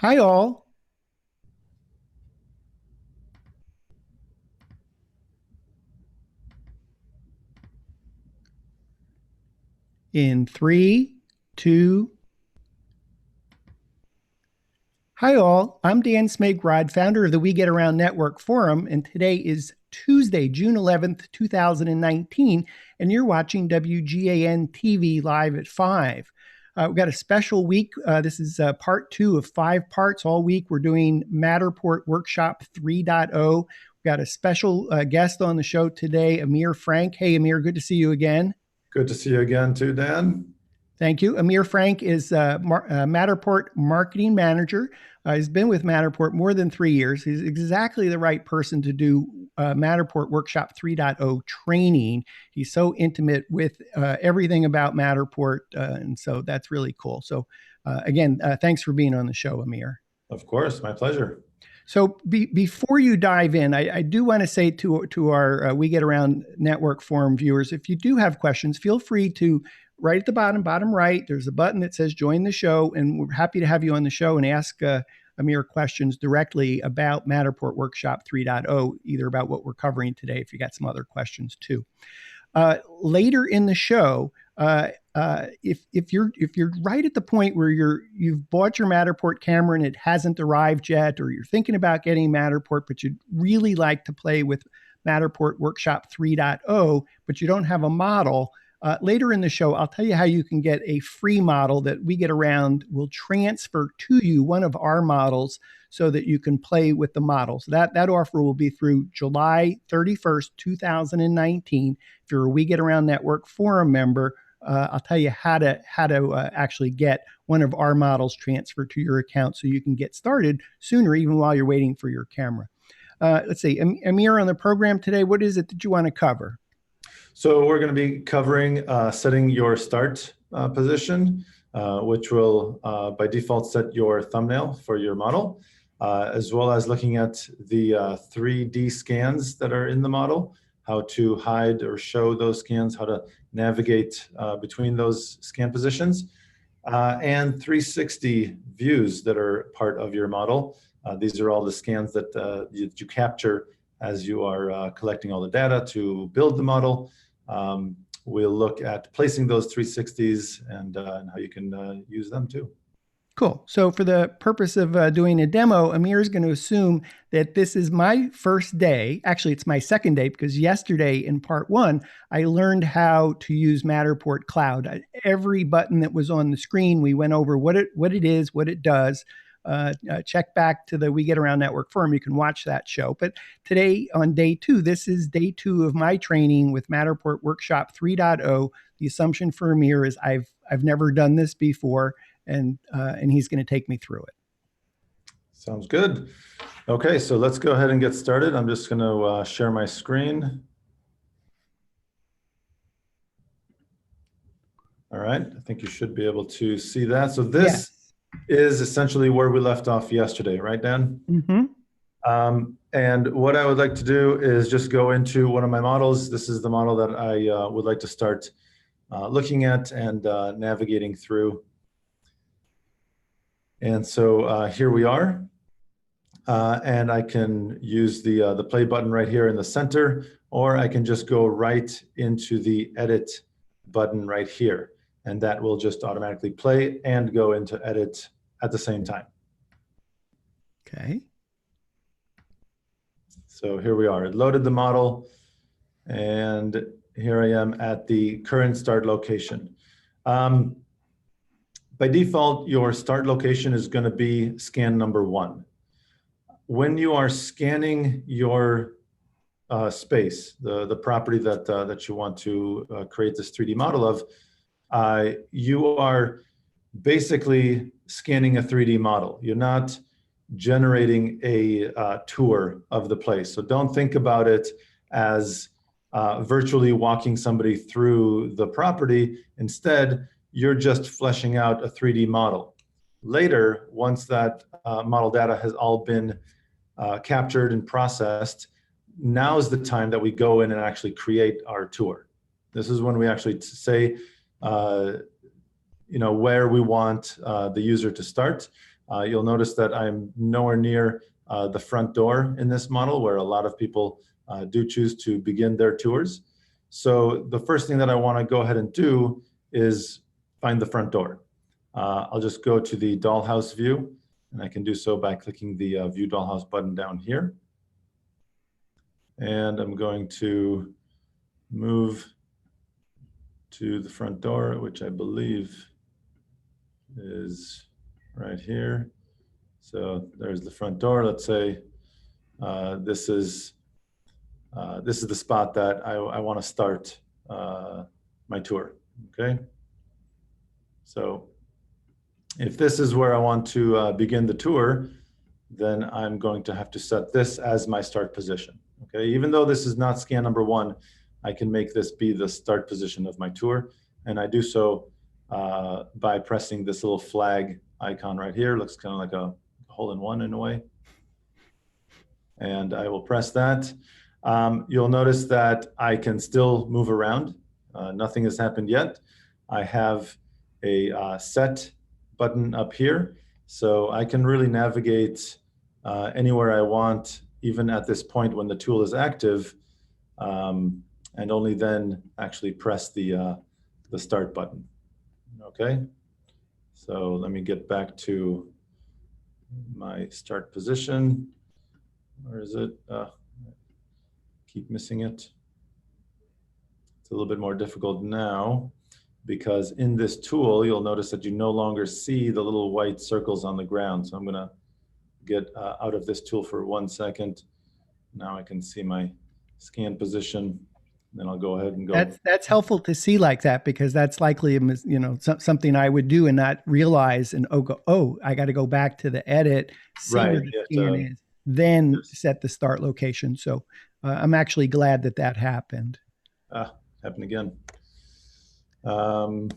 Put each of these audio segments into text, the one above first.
Hi, all. In three, two. Hi, all. I'm Dan Smagrod, founder of the We Get Around Network Forum, and today is Tuesday, June 11th, 2019, and you're watching WGAN-TV live at 5. We've got a special week. This is part 2 of 5 parts. All week, we're doing Matterport Workshop 3.0. We've got a special guest on the show today, Amir Frank. Hey, Amir, good to see you again. Good to see you again too, Dan. Thank you. Amir Frank is Matterport Marketing Manager. He's been with Matterport more than 3 years. He's exactly the right person to do Matterport Workshop 3.0 training. He's so intimate with everything about Matterport, and so that's really cool. So again, thanks for being on the show, Amir. Of course, my pleasure. So before you dive in, I do want to say to our We Get Around Network Forum viewers, if you do have questions, feel free to, right at the bottom right, there's a button that says join the show, and we're happy to have you on the show and ask Amir questions directly about Matterport Workshop 3.0, either about what we're covering today, if you got some other questions too. Later in the show, if you're right at the point where you've bought your Matterport camera and it hasn't arrived yet, or you're thinking about getting Matterport, but you'd really like to play with Matterport Workshop 3.0, but you don't have a model, later in the show, I'll tell you how you can get a free model that We Get Around will transfer to you, one of our models, so that you can play with the models. That offer will be through July 31st, 2019. If you're a We Get Around Network Forum member, I'll tell you how to actually get one of our models transferred to your account so you can get started sooner, even while you're waiting for your camera. Let's see, Amir, on the program today, what is it that you want to cover? So we're going to be covering setting your start position, which will by default set your thumbnail for your model, as well as looking at the 3D scans that are in the model, how to hide or show those scans, how to navigate between those scan positions, and 360 views that are part of your model. These are all the scans that you capture as you are collecting all the data to build the model. We'll look at placing those 360s and how you can use them too. Cool. So for the purpose of doing a demo, Amir is going to assume that this is my first day. Actually, it's my second day, because yesterday in part 1, I learned how to use Matterport Cloud. Every button that was on the screen, we went over what it is, what it does. Check back to the We Get Around Network Forum. You can watch that show. But today on day 2, this is day 2 of my training with Matterport Workshop 3.0. The assumption for Amir is I've never done this before, and he's going to take me through it. Sounds good. Okay, so let's go ahead and get started. I'm just going to share my screen. All right, I think you should be able to see that. So this is essentially where we left off yesterday, right, Dan? Mm-hmm. And what I would like to do is just go into one of my models. This is the model that I would like to start looking at and navigating through. And so here we are. And I can use the play button right here in the center, or I can just go right into the edit button right here. And that will just automatically play and go into edit at the same time. Okay. So here we are. It loaded the model, and here I am at the current start location. By default, your start location is going to be scan number 1. When you are scanning your space, the property that you want to create this 3D model of, you are basically scanning a 3D model. You're not generating a tour of the place. So don't think about it as virtually walking somebody through the property. Instead, you're just fleshing out a 3D model. Later, once that model data has all been captured and processed, now is the time that we go in and actually create our tour. This is when we actually say, where we want the user to start. You'll notice that I'm nowhere near the front door in this model, where a lot of people do choose to begin their tours. So the first thing that I want to go ahead and do is find the front door. I'll just go to the dollhouse view, and I can do so by clicking the View Dollhouse button down here. And I'm going to move to the front door, which I believe is right here. So there's the front door. Let's say this is the spot that I want to start my tour. Okay. So if this is where I want to begin the tour, then I'm going to have to set this as my start position. Okay. Even though this is not scan number 1, I can make this be the start position of my tour, and I do so by pressing this little flag icon right here. Looks kind of like a hole-in-one in a way. And I will press that. You'll notice that I can still move around. Nothing has happened yet. I have a set button up here, so I can really navigate anywhere I want, even at this point when the tool is active, and only then actually press the start button. Okay, so let me get back to my start position. Where is it? Keep missing it. It's a little bit more difficult now, because in this tool, you'll notice that you no longer see the little white circles on the ground. So I'm gonna get out of this tool for 1 second. Now I can see my scan position. Then I'll go ahead and go. That's helpful to see like that, because that's likely, you know, something I would do and not realize, and I got to go back to the edit, see Right, where the scan is, then set the start location. So I'm actually glad that that happened. Happened again. I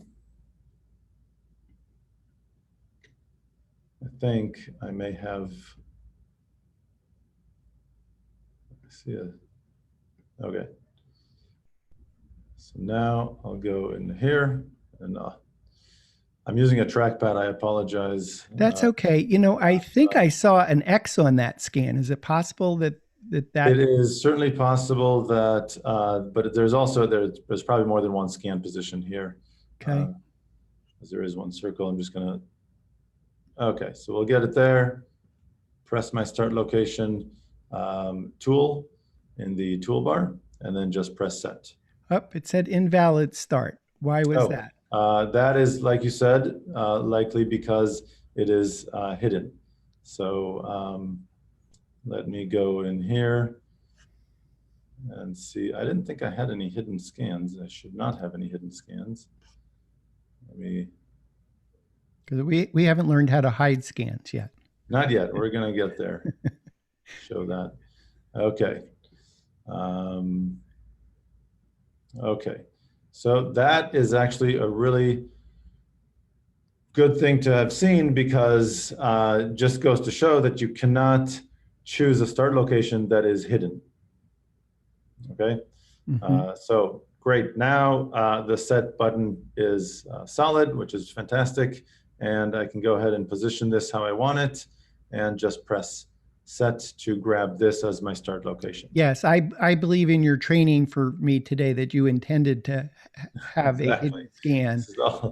think I may have. See it. Okay. So now I'll go in here, and I'm using a trackpad. I apologize. That's okay. You know, I think I saw an X on that scan. Is it possible that It is certainly possible that, but there's also, there's probably more than one scan position here. Okay. As there is one circle. I'm just gonna, okay, so we'll get it there. Press my start location tool in the toolbar, and then just press set. It said invalid start. Why was that? That is, like you said, likely because it is hidden. So let me go in here and see. I didn't think I had any hidden scans. I should not have any hidden scans. Let me. Because we haven't learned how to hide scans yet. Not yet. We're gonna get there. Show that. Okay. Okay. So that is actually a really good thing to have seen, because just goes to show that you cannot choose a start location that is hidden. Okay. So great. Now the set button is solid, which is fantastic. And I can go ahead and position this how I want it, and just press set to grab this as my start location. Yes, I believe in your training for me today that you intended to have a hidden scan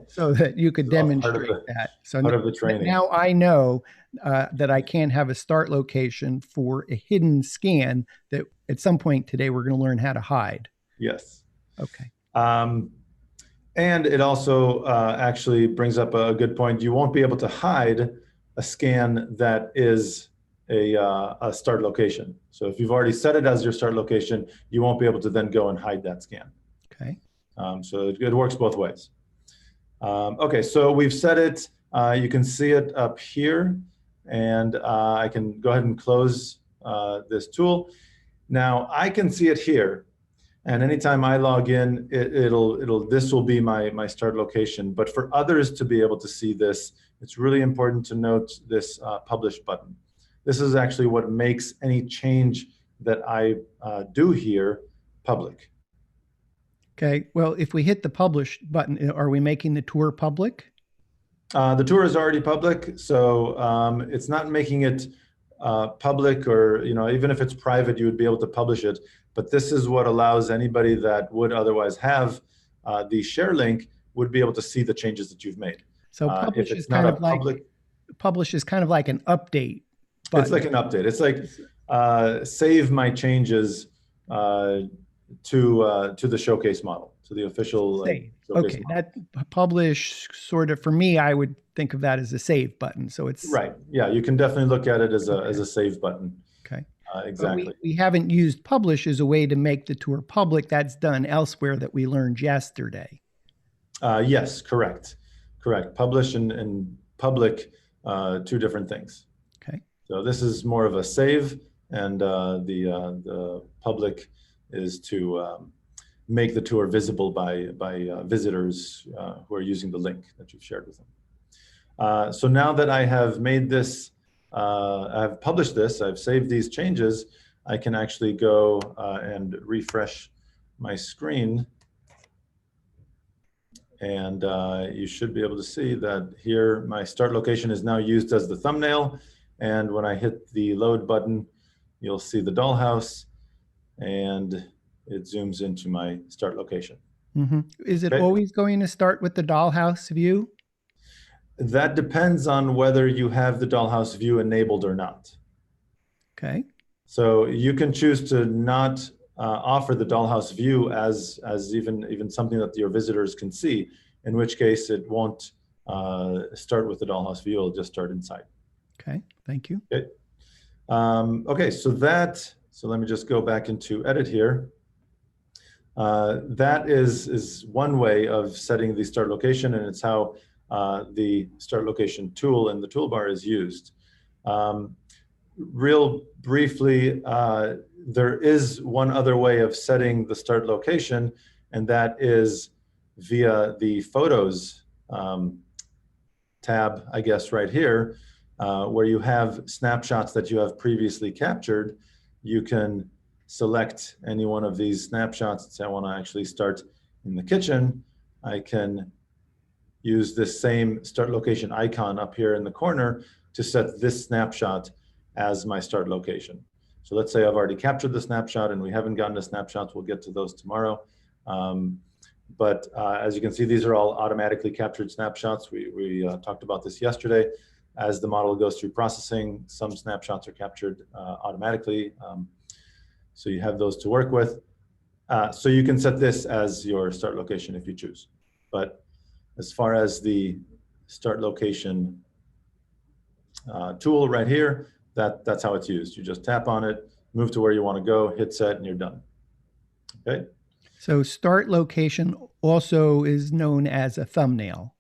so that you could demonstrate that. So part of the training. Now I know that I can have a start location for a hidden scan that at some point today we're going to learn how to hide. Yes. Okay. And it also actually brings up a good point. You won't be able to hide a scan that is a start location. So if you've already set it as your start location, you won't be able to then go and hide that scan. Okay. So it works both ways. Okay, so we've set it. You can see it up here, and I can go ahead and close this tool. Now I can see it here, and anytime I log in, this will be my start location. But for others to be able to see this, it's really important to note this publish button. This is actually what makes any change that I do here public. Okay, well, if we hit the publish button, are we making the tour public? The tour is already public, so it's not making it public, or even if it's private, you would be able to publish it. But this is what allows anybody that would otherwise have the share link would be able to see the changes that you've made. So If publish is it's not kind a of like public, publish is kind of like an update it's button. like an update. It's like save my changes to the showcase model, to the official Save. showcase Okay, model. that publish sort of, for me, I would think of that as a save button. So it's Right. Yeah, you can definitely look at it as a save button. okay. Exactly. But we haven't used publish as a way to make the tour public. That's done elsewhere that we learned yesterday. Yes, correct. Correct. Publish and public, two different things. Okay. So this is more of a save, and the public is to make the tour visible by visitors who are using the link that you've shared with them. So now that I have made this, I've published this, I've saved these changes, I can actually go and refresh my screen. And you should be able to see that here my start location is now used as the thumbnail. And when I hit the load button, you'll see the dollhouse, and it zooms into my start location. Mm-hmm. Is it Okay. always going to start with the dollhouse view? That depends on whether you have the dollhouse view enabled or not. Okay. So you can choose to not offer the dollhouse view as even something that your visitors can see, in which case it won't start with the dollhouse view, it'll just start inside. Okay, thank you. Okay. Okay, so let me just go back into edit here. That is one way of setting the start location, and it's how the start location tool in the toolbar is used. Real briefly, there is one other way of setting the start location, and that is via the Photos tab, I guess, right here, where you have snapshots that you have previously captured. You can select any one of these snapshots. Say I want to actually start in the kitchen. I can use this same start location icon up here in the corner to set this snapshot as my start location. So let's say I've already captured the snapshot and we haven't gotten to snapshots. We'll get to those tomorrow. But as you can see, these are all automatically captured snapshots. We talked about this yesterday. As the model goes through processing, some snapshots are captured automatically. So you have those to work with. So you can set this as your start location if you choose. But as far as the start location tool right here, that's how it's used. You just tap on it, move to where you want to go, hit set, and you're done. Okay. So start location also is known as a thumbnail.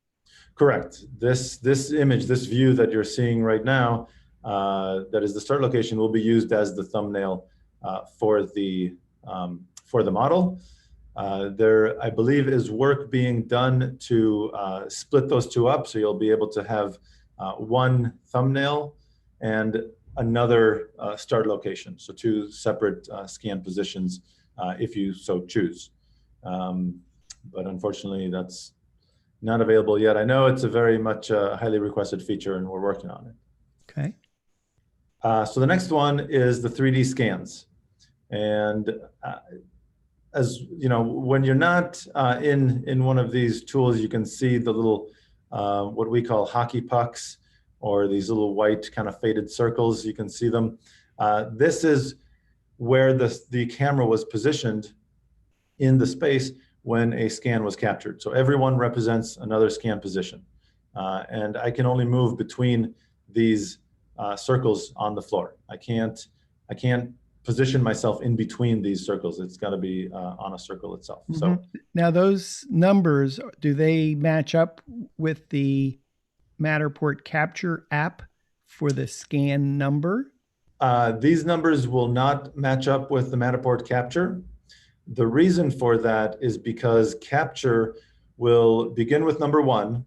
Correct. This image, this view that you're seeing right now, that is the start location, will be used as the thumbnail for the model. There, I believe, is work being done to split those two up, so you'll be able to have one thumbnail and another start location, so two separate scan positions if you so choose. But unfortunately, that's not available yet. I know it's a very much highly requested feature, and we're working on it. Okay. So the next one is the 3D scans. And as you know, when you're not in one of these tools, you can see the little, what we call hockey pucks, or these little white kind of faded circles. You can see them. This is where the camera was positioned in the space when a scan was captured. So everyone represents another scan position. And I can only move between these circles on the floor. I can't position myself in between these circles. It's got to be on a circle itself. Mm-hmm. So now those numbers, do they match up with the Matterport capture app for the scan number? These numbers will not match up with the Matterport capture. The reason for that is because capture will begin with number 1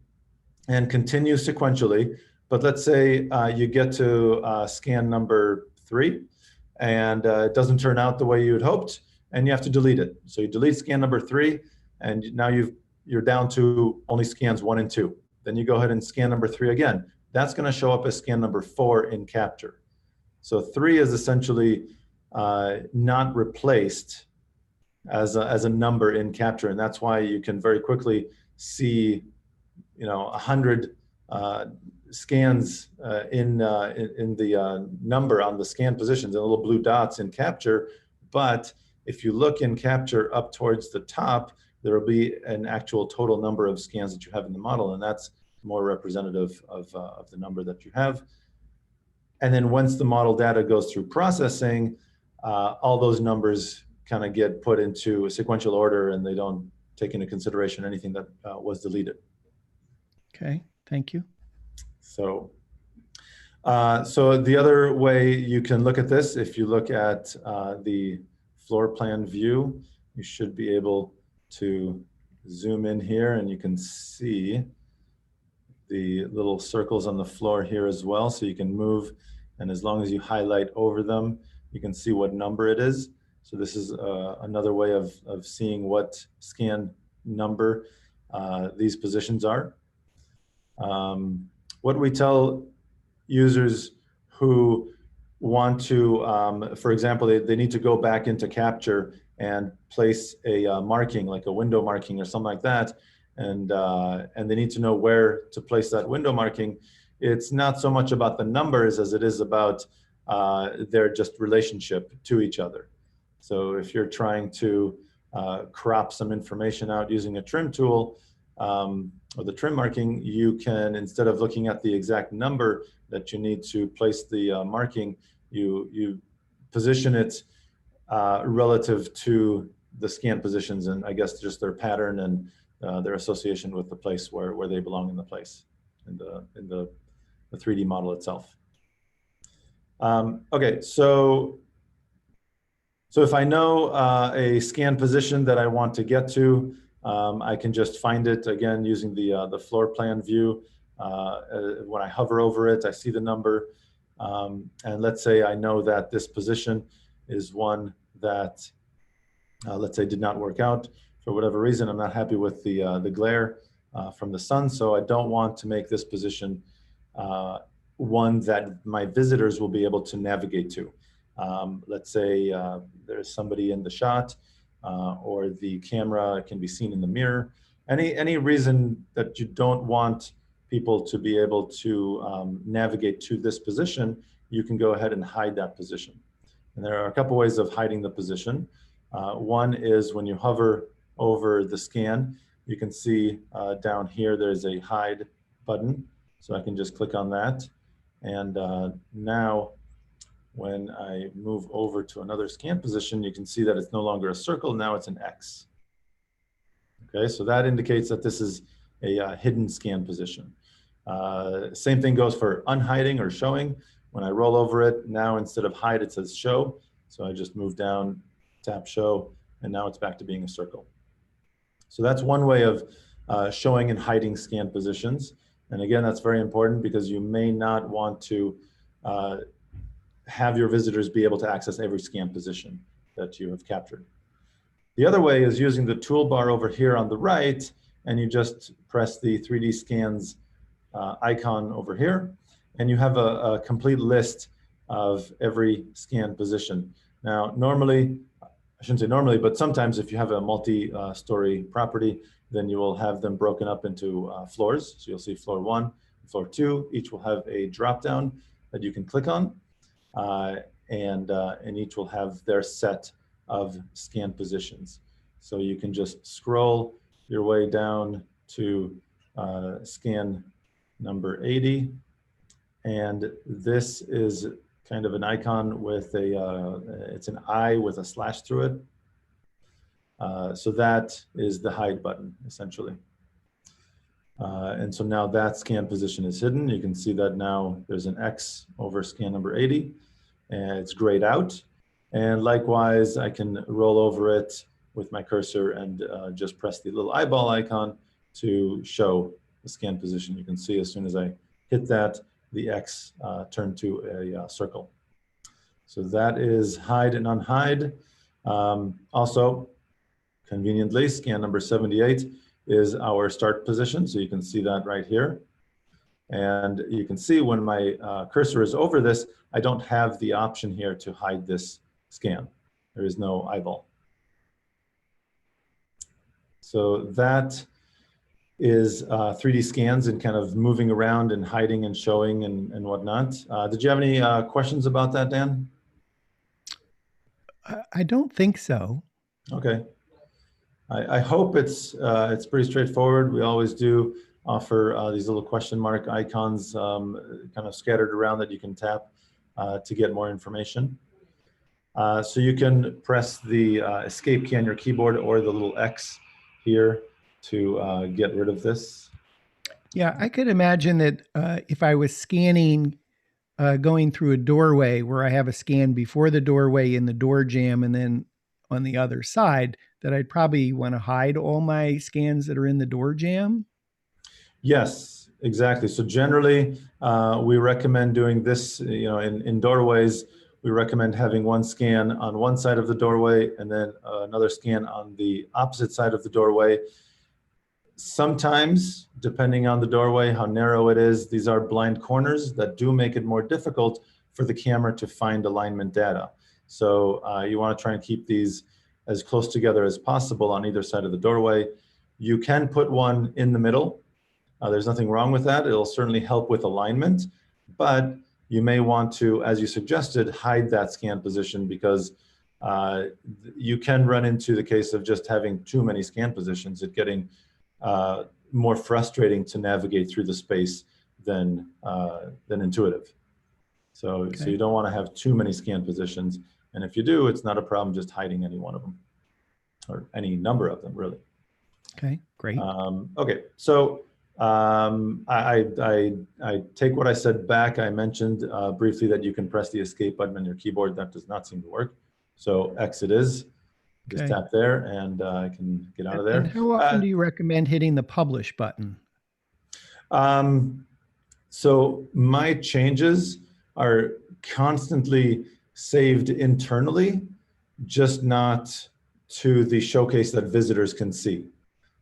and continue sequentially. But let's say you get to scan number 3 and it doesn't turn out the way you had hoped, and you have to delete it. So you delete scan number 3, and now you're down to only scans 1 and 2 Then you go ahead and scan number 3 again. That's going to show up as scan number 4 in capture. So 3 is essentially not replaced as a number in capture, and that's why you can very quickly see, 100 scans in the number on the scan positions and little blue dots in capture. But if you look in capture up towards the top, there will be an actual total number of scans that you have in the model, and that's more representative of the number that you have. And then once the model data goes through processing, all those numbers kind of get put into a sequential order, and they don't take into consideration anything that was deleted. Okay, thank you. So the other way you can look at this, if you look at the floor plan view, you should be able to zoom in here, and you can see the little circles on the floor here as well. So you can move, and as long as you highlight over them, you can see what number it is. So this is another way of seeing what scan number these positions are. What we tell users who want to, for example, they need to go back into capture and place a marking, like a window marking or something like that, and they need to know where to place that window marking. It's not so much about the numbers as it is about their just relationship to each other. So if you're trying to crop some information out using a trim tool, or the trim marking, you can, instead of looking at the exact number that you need to place the marking, you position it relative to the scan positions, and I guess just their pattern and their association with the place where they belong in the place, in the 3D model itself. Okay, so if I know a scan position that I want to get to, I can just find it again using the floor plan view. When I hover over it, I see the number, and let's say I know that this position is one that, let's say, did not work out for whatever reason. I'm not happy with the glare from the sun, so I don't want to make this position one that my visitors will be able to navigate to. Let's say there's somebody in the shot, or the camera can be seen in the mirror. Any reason that you don't want people to be able to navigate to this position, you can go ahead and hide that position. And there are a couple ways of hiding the position. One is when you hover over the scan, you can see down here there's a hide button. So I can just click on that. And now when I move over to another scan position, you can see that it's no longer a circle, now it's an X. Okay, so that indicates that this is a hidden scan position. Same thing goes for unhiding or showing. When I roll over it, now instead of hide, it says show. So I just move down, tap show, and now it's back to being a circle. So that's one way of showing and hiding scan positions. And again, that's very important because you may not want to have your visitors be able to access every scan position that you have captured. The other way is using the toolbar over here on the right, and you just press the 3D scans icon over here, and you have a complete list of every scan position. Now, normally, I shouldn't say normally, but sometimes if you have a multi-story property, then you will have them broken up into floors. So you'll see floor 1, floor 2, each will have a drop-down that you can click on. And each will have their set of scan positions. So you can just scroll your way down to scan number 80. And this is kind of an icon with it's an eye with a slash through it. So that is the hide button, essentially. And so now that scan position is hidden. You can see that now there's an X over scan number 80. And it's grayed out. And likewise, I can roll over it with my cursor and just press the little eyeball icon to show the scan position. You can see as soon as I hit that, the X turned to a circle. So that is hide and unhide. Also, conveniently, scan number 78 is our start position. So you can see that right here. And you can see when my cursor is over this, I don't have the option here to hide this scan. There is no eyeball. So that is 3D scans and kind of moving around and hiding and showing and whatnot. Did you have any questions about that, Dan? I don't think so. Okay. I hope it's pretty straightforward. We always do offer these little question mark icons kind of scattered around that you can tap to get more information. So you can press the escape key on your keyboard or the little X here to get rid of this. Yeah, I could imagine that if I was scanning going through a doorway where I have a scan before the doorway in the door jamb and then on the other side, that I'd probably want to hide all my scans that are in the door jamb. Yes, exactly. So generally, we recommend doing this, in doorways. We recommend having one scan on one side of the doorway and then another scan on the opposite side of the doorway. Sometimes, depending on the doorway, how narrow it is, these are blind corners that do make it more difficult for the camera to find alignment data. So you want to try and keep these as close together as possible on either side of the doorway. You can put one in the middle. There's nothing wrong with that. It'll certainly help with alignment, but you may want to, as you suggested, hide that scan position because you can run into the case of just having too many scan positions, it getting more frustrating to navigate through the space than intuitive. So you don't want to have too many scan positions. And if you do, it's not a problem just hiding any one of them or any number of them, really. Okay, great. Okay, so I take what I said back. I mentioned briefly that you can press the escape button on your keyboard. That does not seem to work. So X it is. Just tap there and I can get out of there. And how often do you recommend hitting the publish button? So my changes are constantly saved internally, just not to the showcase that visitors can see.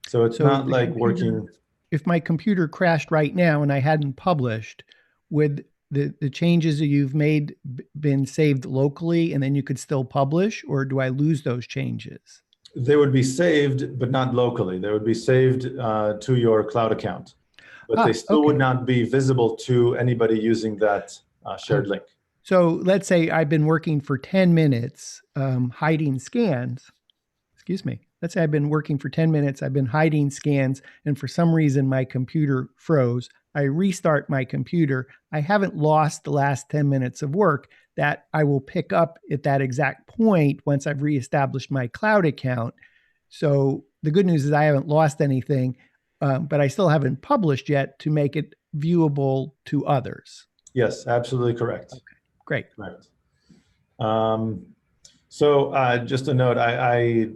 So it's not like working. If my computer crashed right now and I hadn't published, would the changes that you've made been saved locally and then you could still publish, or do I lose those changes? They would be saved, but not locally. They would be saved to your cloud account, but they still would not be visible to anybody using that shared link. So let's say I've been working for 10 minutes hiding scans. Excuse me. Let's say I've been working for 10 minutes. I've been hiding scans, and for some reason my computer froze. I restart my computer. I haven't lost the last 10 minutes of work that I will pick up at that exact point once I've reestablished my cloud account. So the good news is I haven't lost anything, but I still haven't published yet to make it viewable to others. Yes, absolutely correct. Okay, great. Correct. So just a note, I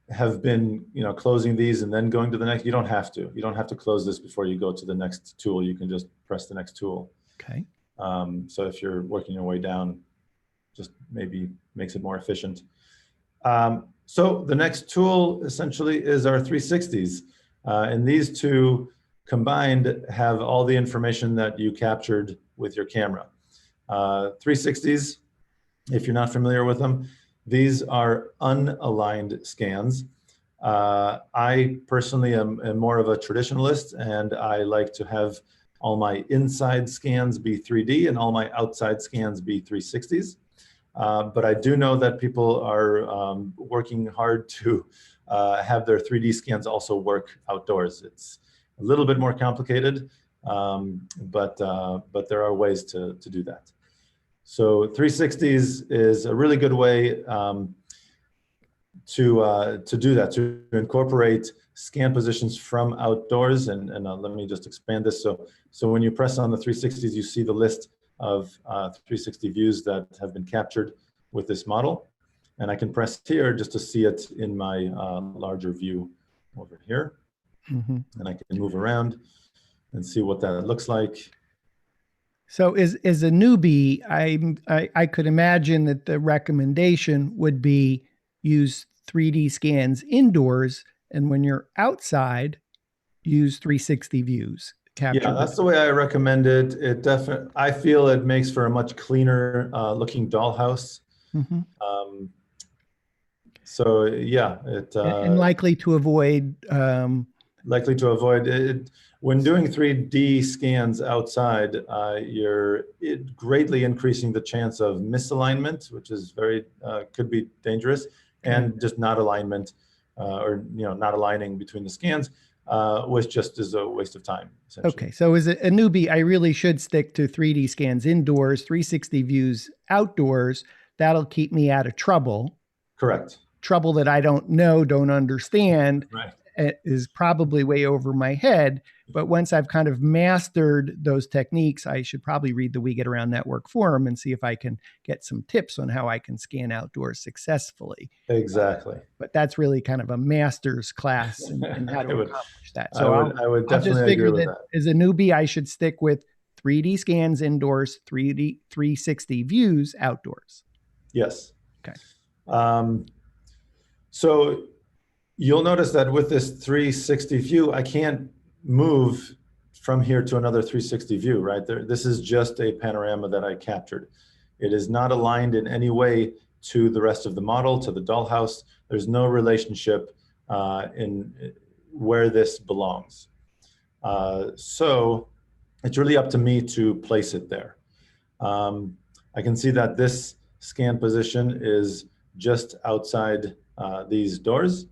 have been, closing these and then going to the next. You don't have to. You don't have to close this before you go to the next tool. You can just press the next tool. Okay. So if you're working your way down, just maybe makes it more efficient. So the next tool essentially is our 360s. And these two combined have all the information that you captured with your camera. 360s, if you're not familiar with them, these are unaligned scans. I personally am more of a traditionalist, and I like to have all my inside scans be 3D and all my outside scans be 360s. But I do know that people are working hard to have their 3D scans also work outdoors. It's a little bit more complicated, but there are ways to do that. So 360s is a really good way to do that, to incorporate scan positions from outdoors. And let me just expand this. So when you press on the 360s, you see the list of 360 views that have been captured with this model. And I can press here just to see it in my larger view over here. Mm-hmm. And I can move around and see what that looks like. So as a newbie, I could imagine that the recommendation would be use 3D scans indoors, and when you're outside, use 360 views. capture Yeah, the. that's the way I recommend it. It definitely, I feel it makes for a much cleaner looking dollhouse. Mhm. Um, so yeah, it And likely to avoid. likely to avoid it. When doing 3D scans outside, you're greatly increasing the chance of misalignment, which is very could be dangerous, and just not alignment or not aligning between the scans, which just is a waste of time, essentially. Okay, so as a newbie, I really should stick to 3D scans indoors, 360 views outdoors. That'll keep me out of trouble. Correct. Trouble that I don't know, don't understand, Right. is probably way over my head. But once I've kind of mastered those techniques, I should probably read the We Get Around Network forum and see if I can get some tips on how I can scan outdoors successfully. Exactly. But that's really kind of a master's class in how to I would, accomplish that. I So would, I would I'll just definitely agree figure with that that. as a newbie, I should stick with 3D scans indoors, 3D 360 views outdoors. Yes. Okay. So you'll notice that with this 360 view, I can't move from here to another 360 view, right? This is just a panorama that I captured. It is not aligned in any way to the rest of the model, to the dollhouse. There's no relationship in where this belongs. So it's really up to me to place it there. I can see that this scan position is just outside these doors.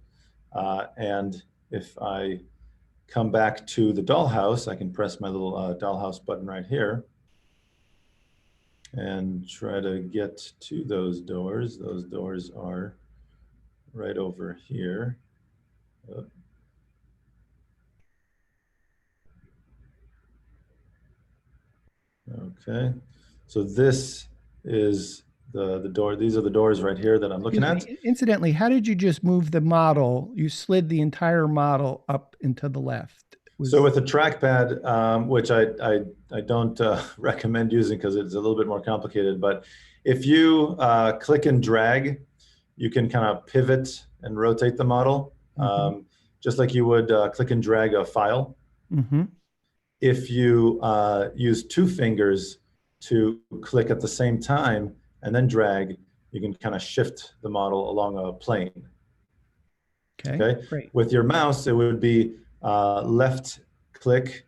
And if I come back to the dollhouse, I can press my little dollhouse button right here and try to get to those doors. Those doors are right over here. Okay, so this is the door. These are the doors right here that I'm looking at. Incidentally, how did you just move the model? You slid the entire model up and to the left. So with the trackpad, which I don't recommend using because it's a little bit more complicated, but if you click and drag, you can kind of pivot and rotate the model, just like you would click and drag a file. If you use two fingers to click at the same time and then drag, you can kind of shift the model along a plane. Okay. Great. With your mouse, it would be left click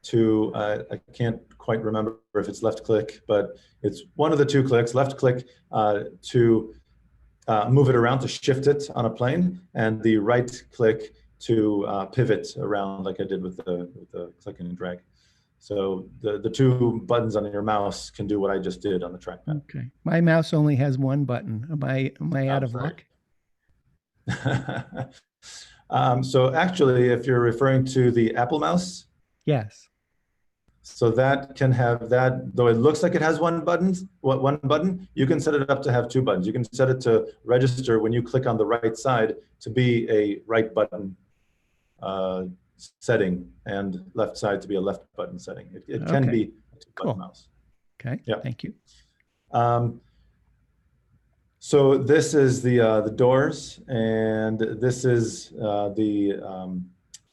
to, I can't quite remember if it's left click, but it's one of the two clicks, left click to move it around, to shift it on a plane, and the right click to pivot around like I did with the click and drag. So the two buttons on your mouse can do what I just did on the trackpad. Okay. My mouse only has one button. Am I out of luck? So actually, if you're referring to the Apple mouse, yes. So that can have that, though it looks like it has one button, you can set it up to have two buttons. You can set it to register when you click on the right side to be a right button setting and left side to be a left button setting. It can be a two-button mouse. Okay, yeah. Thank you. So this is the doors, and this is the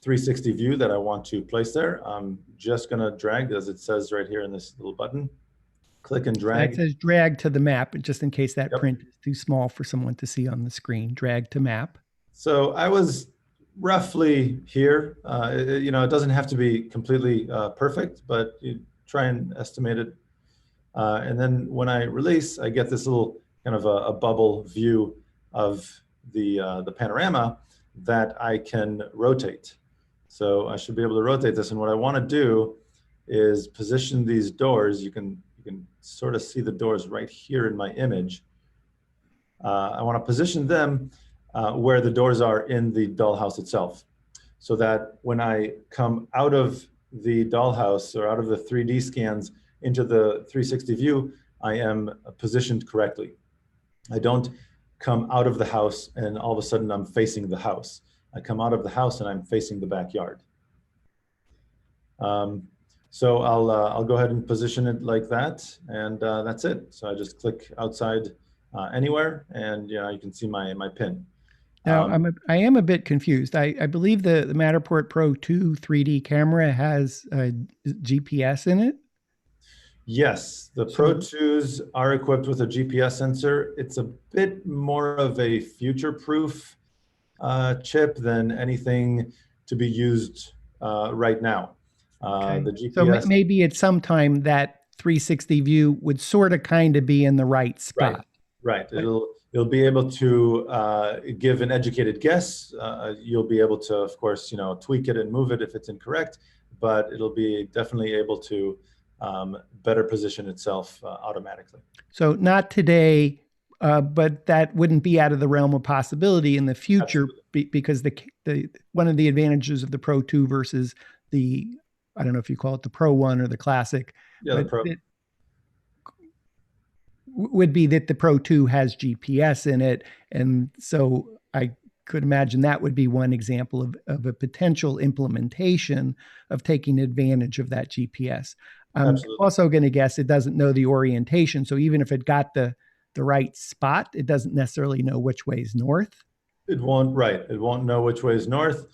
360 view that I want to place there. I'm just gonna drag, as it says right here in this little button, click and drag. It says drag to the map, just in case that print is too small for someone to see on the screen. Drag to map. So I was roughly here. It doesn't have to be completely perfect, but you try and estimate it. And then when I release, I get this little kind of a bubble view of the panorama that I can rotate. So I should be able to rotate this. And what I want to do is position these doors. You can sort of see the doors right here in my image. I want to position them where the doors are in the dollhouse itself, so that when I come out of the dollhouse or out of the 3D scans into the 360 view, I am positioned correctly. I don't come out of the house and all of a sudden I'm facing the house. I come out of the house and I'm facing the backyard. So I'll go ahead and position it like that, and that's it. So I just click outside anywhere, and you can see my pin. Now, I am a bit confused. I believe the Matterport Pro 2 3D camera has GPS in it. Yes, the So, Pro 2s are equipped with a GPS sensor. It's a bit more of a future-proof chip than anything to be used right now. okay. The So GPS, maybe at some time that 360 view would sort of kind of be in the right right, spot. right. But It'll be able to give an educated guess. You'll be able to, of course, tweak it and move it if it's incorrect, but it'll be definitely able to better position itself automatically. so not today, but that wouldn't be out of the realm of possibility in the future Absolutely. because the one of the advantages of the Pro 2 versus the, I don't know if you call it the Pro 1 or the Classic, Yeah, the but Pro. it would be that the Pro 2 has GPS in it. And so I could imagine that would be one example of a potential implementation of taking advantage of that GPS. I'm Absolutely. also going to guess it doesn't know the orientation. So even if it got the right spot, it doesn't necessarily know which way is north. It won't, right. It won't know which way is north.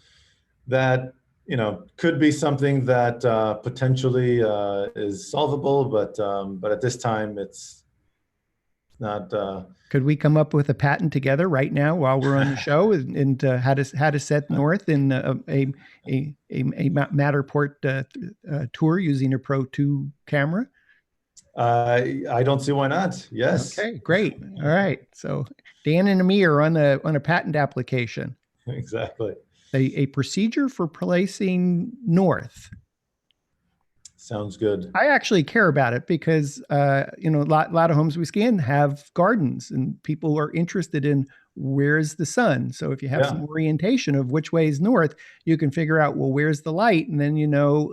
That, could be something that potentially is solvable, but at this time, it's not. Could we come up with a patent together right now while we're on the show and how to set north in a Matterport tour using a Pro 2 camera? I don't see why not. Yes, Okay, great. All right. So Dan and Amir are on a patent application, exactly. a procedure for placing north. Sounds good. I actually care about it because a lot of homes we scan have gardens, and people are interested in where's the sun. So if you have Yeah, some orientation of which way is north, you can figure out, well, where's the light, and then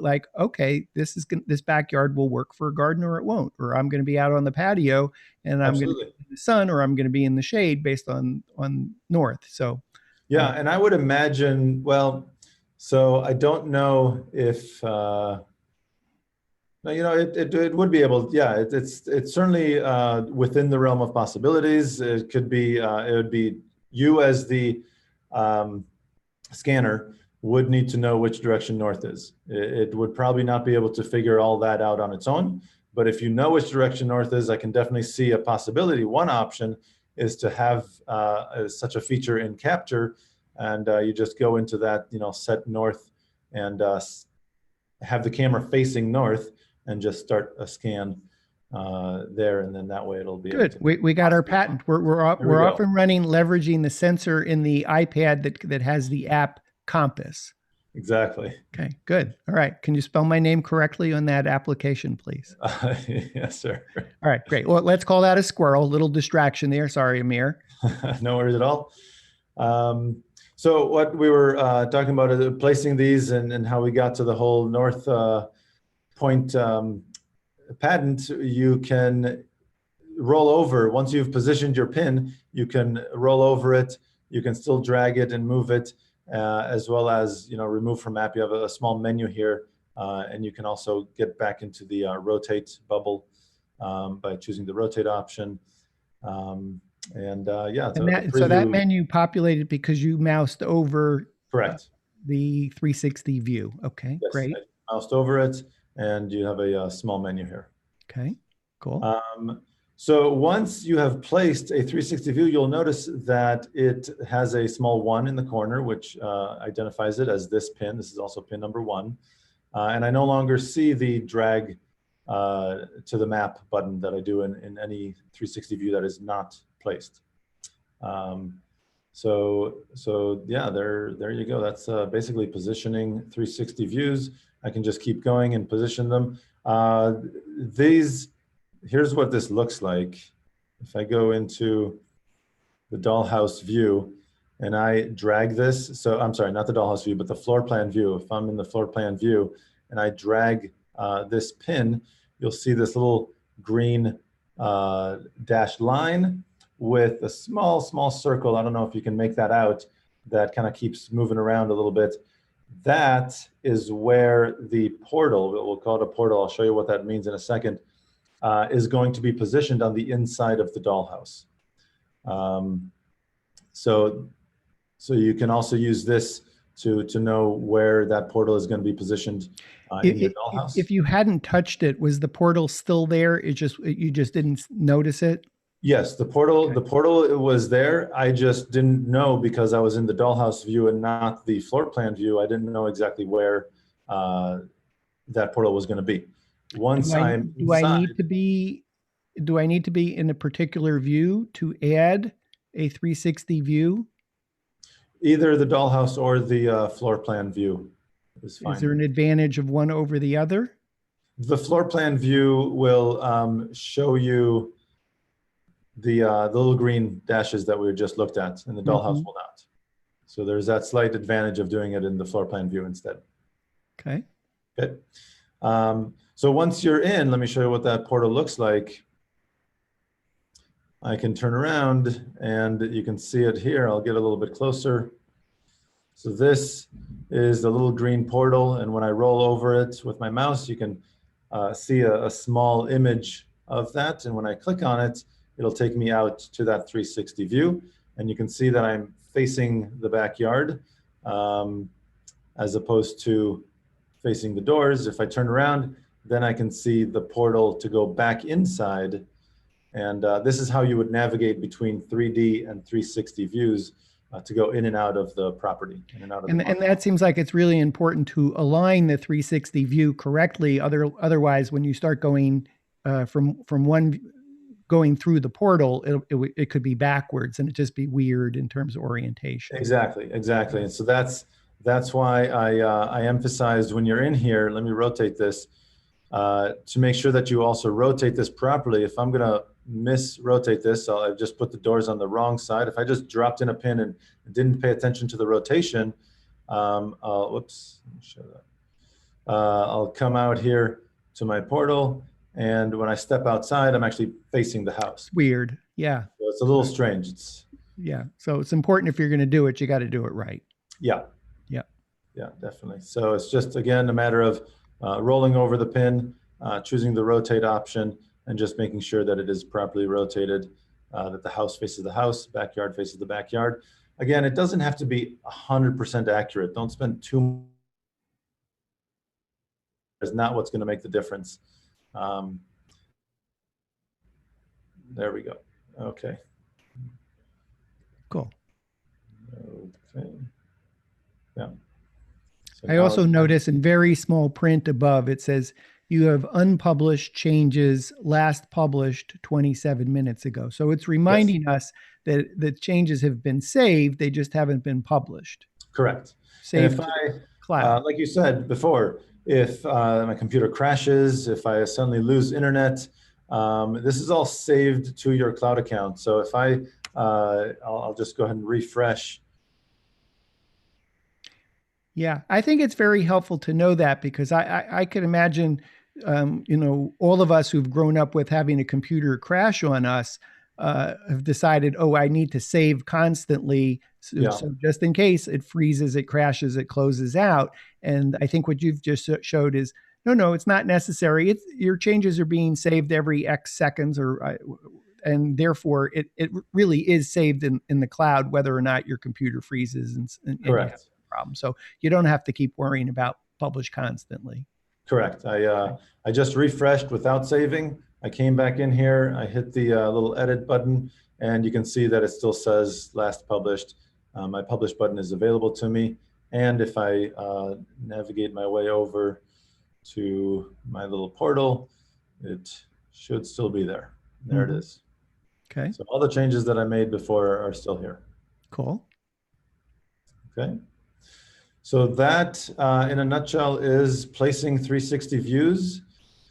like, okay, this backyard will work for a garden or it won't, or I'm going to be out on the patio and I'm going to be absolutely. in the sun or I'm going to be in the shade based on north. So Yeah, and I would imagine. Well, so I don't know if. No, it would be able. Yeah, it's certainly within the realm of possibilities. It could be. It would be you as the um, scanner would need to know which direction north is. It would probably not be able to figure all that out on its own. But if you know which direction north is, I can definitely see a possibility. One option is to have such a feature in Capture, and you just go into that, set north, and have the camera facing north, and just start a scan there, and then that way it'll be able good. to We got our possibly. patent. We're There we we're up go. and running, leveraging the sensor in the iPad that has the app Compass. Exactly. Okay, good. All right. Can you spell my name correctly on that application, please? Yes, sir. All right, great. Well, let's call that a squirrel. Little distraction there. Sorry, Amir. No worries at all. So what we were talking about is placing these and how we got to the whole north point patent. You can roll over. Once you've positioned your pin, you can roll over it. You can still drag it and move it, as well as remove from map. You have a small menu here, and you can also get back into the rotate bubble by choosing the rotate option. Yeah, And the so that preview. menu populated because you moused over Correct. the 360 view. Okay, Yes, great. I moused over it, and you have a small menu here. Okay, cool. So once you have placed a 360 view, you'll notice that it has a small 1 in the corner, which identifies it as this pin. This is also pin number 1. And I no longer see the drag to the map button that I do in any 360 view that is not placed. So yeah, there you go. That's basically positioning 360 views. I can just keep going and position them. Here's what this looks like. If I go into the dollhouse view and I drag this, so I'm sorry, not the dollhouse view, but the floor plan view. If I'm in the floor plan view and I drag this pin, you'll see this little green dashed line with a small circle. I don't know if you can make that out. That kind of keeps moving around a little bit. That is where the portal, we'll call it a portal, I'll show you what that means in a second, is going to be positioned on the inside of the dollhouse. So So you can also use this to know where that portal is going to be positioned in your dollhouse. If you hadn't touched it, was the portal still there? You just didn't notice it? Yes, the portal, Okay. the portal it was there. I just didn't know because I was in the dollhouse view and not the floor plan view. I didn't know exactly where that portal was going to be. Once I'm Do I inside, need to be in a particular view to add a 360 view? either the dollhouse or the floor plan view is Is there fine. an advantage of one over the other? The floor plan view will show you the little green dashes that we just looked at, and the dollhouse will not. So there's that slight advantage of doing it in the floor plan view instead. Okay. Okay. So once you're in, let me show you what that portal looks like. I can turn around and you can see it here. I'll get a little bit closer. So this is the little green portal, and when I roll over it with my mouse, you can see a small image of that. And when I click on it, it'll take me out to that 360 view. And you can see that I'm facing the backyard as opposed to facing the doors. If I turn around, then I can see the portal to go back inside. And this is how you would navigate between 3D and 360 views to go in and out of the property. And that seems like it's really important to align the 360 view correctly. Otherwise, when you start going from one going through the portal, it could be backwards and it just be weird in terms of orientation. Exactly. And so that's why I emphasized when you're in here, let me rotate this to make sure that you also rotate this properly. If I'm going to rotate this, I've just put the doors on the wrong side. If I just dropped in a pin and didn't pay attention to the rotation, whoops, let me show that. I'll come out here to my portal, and when I step outside, I'm actually facing the house. Weird. Yeah. So it's a little strange. Yeah. So it's important if you're going to do it, you got to do it right. Yeah. Yeah. Yeah, definitely. So it's just, again, a matter of rolling over the pin, choosing the rotate option, and just making sure that it is properly rotated, that the house faces the house, backyard faces the backyard. Again, it doesn't have to be 100% accurate. Don't spend too much. It's not what's going to make the difference. There we go. Okay. Cool. Okay. Yeah. So I also notice in very small print above, it says you have unpublished changes last published 27 minutes ago. So it's reminding us that the changes have been saved. They just haven't been published. Correct. Saved and if cloud. like you said before, if my computer crashes, if I suddenly lose internet, this is all saved to your cloud account. So if I'll just go ahead and refresh. Yeah, I think it's very helpful to know that because I can imagine, all of us who've grown up with having a computer crash on us have decided, oh, I need to save constantly. So just in case it freezes, it crashes, it closes out. And I think what you've just showed is, no, it's not necessary. Your changes are being saved every X seconds and therefore it really is saved in the cloud, whether or not your computer freezes and Correct. problem. So you don't have to keep worrying about publish constantly. Correct. I just refreshed without saving. I came back in here, I hit the little edit button, and you can see that it still says last published. My publish button is available to me. And if I navigate my way over to my little portal, it should still be there. There it is. Okay. So all the changes that I made before are still here. Cool. Okay. So that, in a nutshell, is placing 360 views.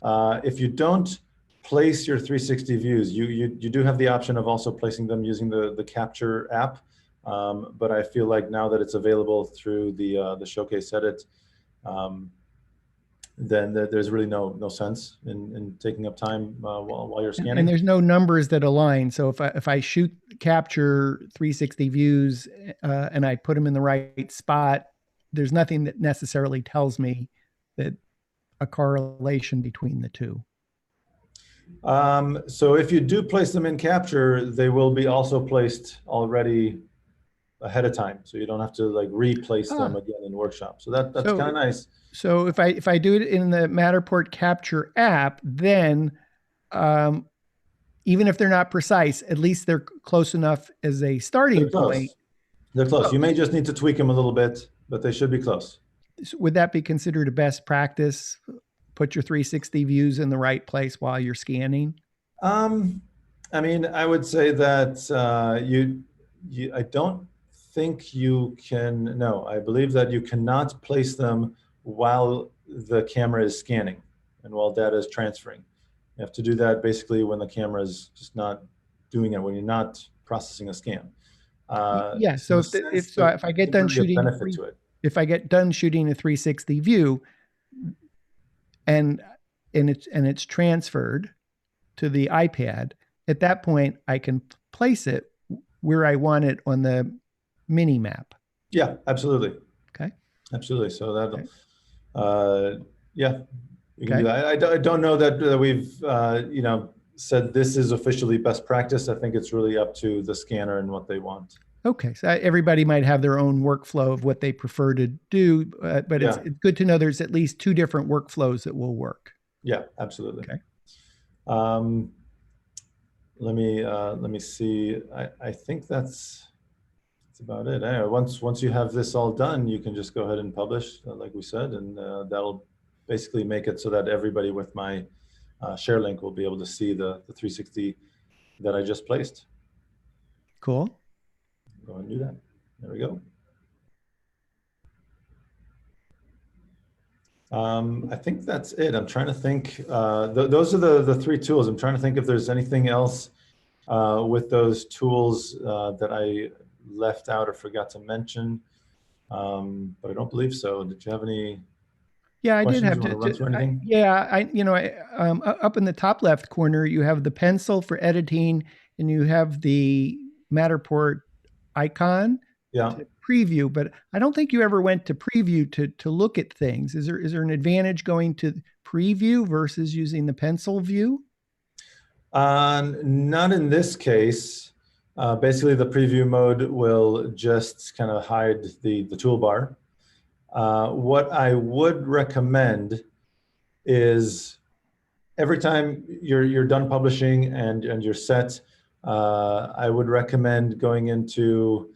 If you don't place your 360 views, you do have the option of also placing them using the Capture app. But I feel like now that it's available through the Showcase Edit, then there's really no sense in taking up time while you're scanning. And there's no numbers that align. So if I shoot capture 360 views and I put them in the right spot, there's nothing that necessarily tells me that a correlation between the two. So if you do place them in capture, they will be also placed already ahead of time, so you don't have to like replace them Ah, again in workshop. So that's kind so of nice. so if I do it in the Matterport Capture app, then um, even if they're not precise, at least they're close enough as a They're starting point. close. They're close. Oh, You may just need to tweak them a little bit, but they should be close. so would that be considered a best practice? Put your 360 views in the right place while you're scanning. Um, I mean, I would say that I don't think you can, no, I believe that you cannot place them while the camera is scanning and while data is transferring. You have to do that basically when the camera is just not doing it, when you're not processing a scan. Yeah. So in So a sense, if so, if I there get isn't done really a shooting benefit to it. if I get done shooting a 360 view and it's transferred to the iPad, at that point I can place it where I want it on the mini map. Yeah, absolutely. Okay. Absolutely. So that'll, Okay. yeah, you can do Okay. that. I don't know that we've, said this is officially best practice. I think it's really up to the scanner and what they want. Okay. So everybody might have their own workflow of what they prefer to do, but it's Yeah, good to know there's at least two different workflows that will work. yeah, absolutely. Okay. Um, let me see. I think that's about it. Anyway, once you have this all done, you can just go ahead and publish, like we said, and that'll basically make it so that everybody with my share link will be able to see the 360 that I just placed. Cool. Go ahead and do that. There we go. I think that's it. I'm trying to think. Those are the three tools. I'm trying to think if there's anything else with those tools that I left out or forgot to mention, but I don't believe so. Did you have any Yeah, I did questions? have You want to run through anything? yeah, up in the top left corner, you have the pencil for editing, and you have the Matterport icon Yeah. to preview. But I don't think you ever went to preview to look at things. Is there an advantage going to preview versus using the pencil view? Not in this case. Basically, the preview mode will just kind of hide the toolbar. What I would recommend is every time you're done publishing and you're set, I would recommend going into,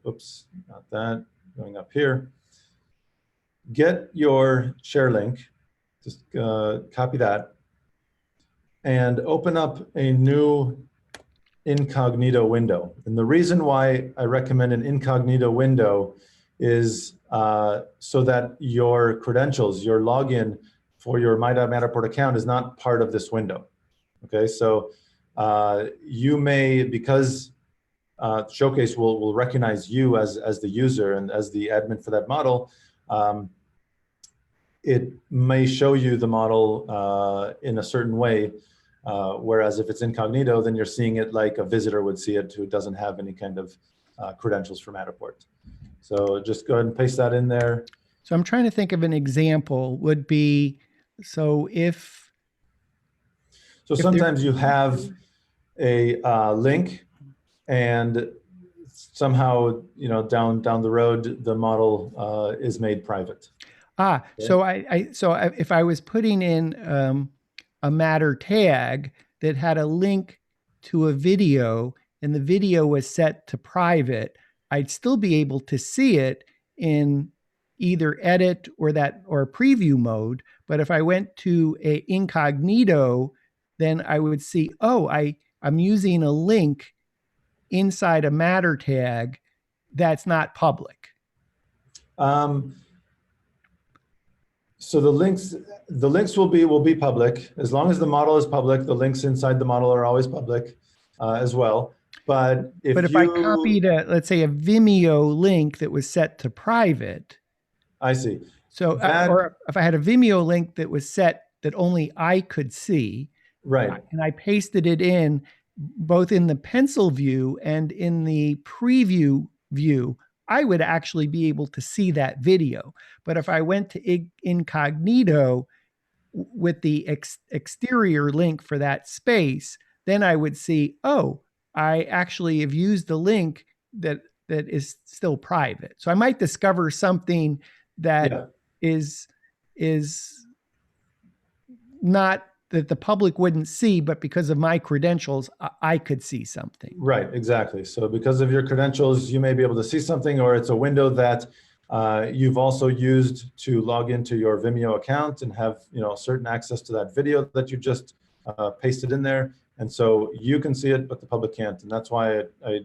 oops, not that, going up here. Get your share link, just copy that, and open up a new incognito window. And the reason why I recommend an incognito window is so that your credentials, your login for your Matterport account is not part of this window. Okay, so you may, because Showcase will recognize you as the user and as the admin for that model, it may show you the model in a certain way. Whereas if it's incognito, then you're seeing it like a visitor would see it who doesn't have any kind of credentials for Matterport. So just go ahead and paste that in there. So I'm trying to think of an example. Would be so if Sometimes you have a link, and somehow down the road the model is made private. okay. So if I was putting in a Matter tag that had a link to a video and the video was set to private, I'd still be able to see it in either edit or preview mode. But if I went to a incognito, then I would see, oh, I'm using a link inside a Matter tag that's not public. So the links will be public as long as the model is public. The links inside the model are always public as well. But if I copied let's say a Vimeo link that was set to private, I see. So or if I had a Vimeo link that was set that only I could see, right, and I pasted it in both in the pencil view and in the preview view, I would actually be able to see that video. But if I went to incognito with the exterior link for that space, then I would see, oh, I actually have used the link that that is still private. So I might discover something that is not that the public wouldn't see, but because of my credentials, I could see something. Right, exactly. So because of your credentials, you may be able to see something, or it's a window that you've also used to log into your Vimeo account and have certain access to that video that you just pasted in there. And so you can see it, but the public can't. And that's why I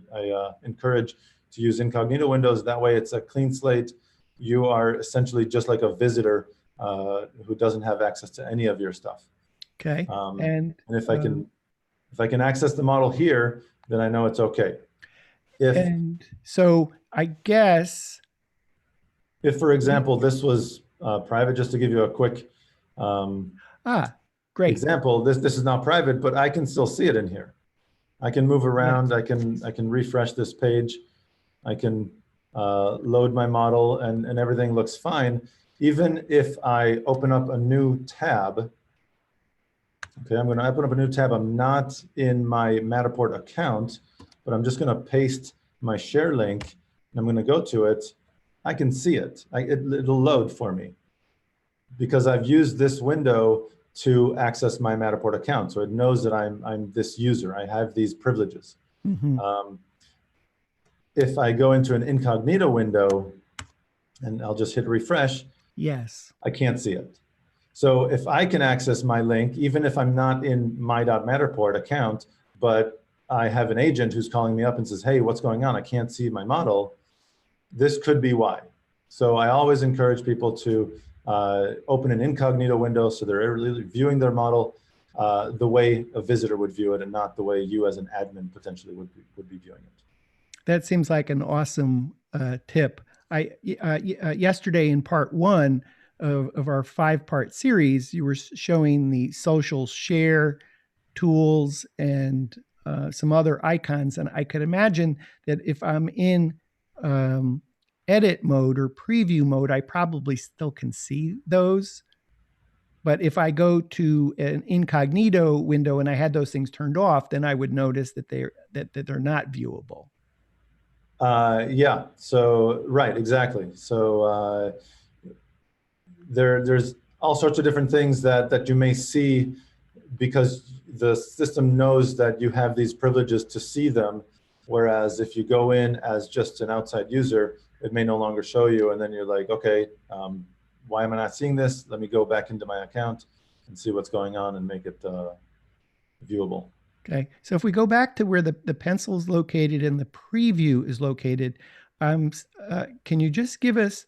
encourage to use incognito windows. That way it's a clean slate. You are essentially just like a visitor who doesn't have access to any of your stuff. Okay. And if I can access the model here, then I know it's okay. And so I guess if, for example, this was private, just to give you a quick great example, this is not private, but I can still see it in here. I can move around. Yes. I can refresh this page. I can load my model, and everything looks fine. Even if I open up a new tab. Okay, I'm going to open up a new tab. I'm not in my Matterport account, but I'm just going to paste my share link, and I'm going to go to it. I can see it. It'll load for me because I've used this window to access my Matterport account. So it knows that I'm this user. I have these privileges. Mm-hmm. If I go into an incognito window, and I'll just hit refresh, yes, I can't see it. So if I can access my link, even if I'm not in my.matterport account, but I have an agent who's calling me up and says, hey, what's going on? I can't see my model. This could be why. So I always encourage people to open an incognito window so they're really viewing their model the way a visitor would view it, and not the way you as an admin potentially would be viewing it. That seems like an awesome tip. Yesterday in part 1 of our 5-part series, you were showing the social share tools and some other icons. And I could imagine that if I'm in edit mode or preview mode, I probably still can see those. But if I go to an incognito window and I had those things turned off, then I would notice that they're not viewable. Yeah. So right, exactly. So there's all sorts of different things that you may see because the system knows that you have these privileges to see them. Whereas if you go in as just an outside user, it may no longer show you, and then you're like, okay, why am I not seeing this? Let me go back into my account and see what's going on and make it viewable. Okay, so if we go back to where the pencil is located and the preview is located, can you just give us,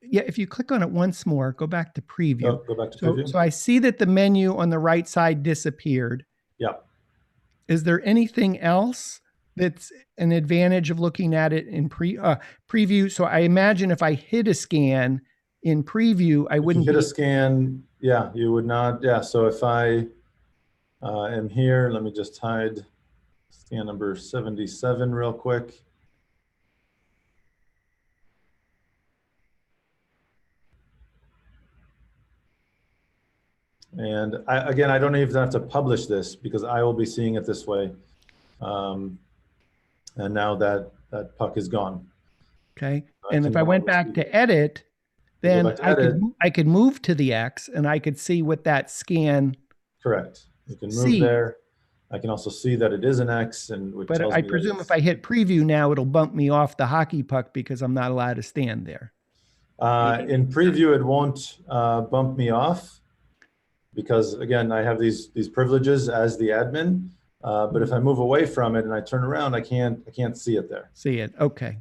if you click on it once more, go back to preview. Oh, go back to preview. So I see that the menu on the right side disappeared. Yeah. Is there anything else that's an advantage of looking at it in preview? So I imagine if I hit a scan in preview, I wouldn't hit a scan. Yeah, you would not. Yeah. So if I am here, let me just hide scan number 77 real quick. And again, I don't even have to publish this because I will be seeing it this way. And now that puck is gone. Okay. And if I went back to edit, then I could move to the X and I could see what that scan. Correct. You can move there. I can also see that it is an X, but I presume if I hit preview now, it'll bump me off the hockey puck because I'm not allowed to stand there. In preview, it won't bump me off because again, I have these privileges as the admin. But if I move away from it and I turn around, I can't see it there. See it. Okay.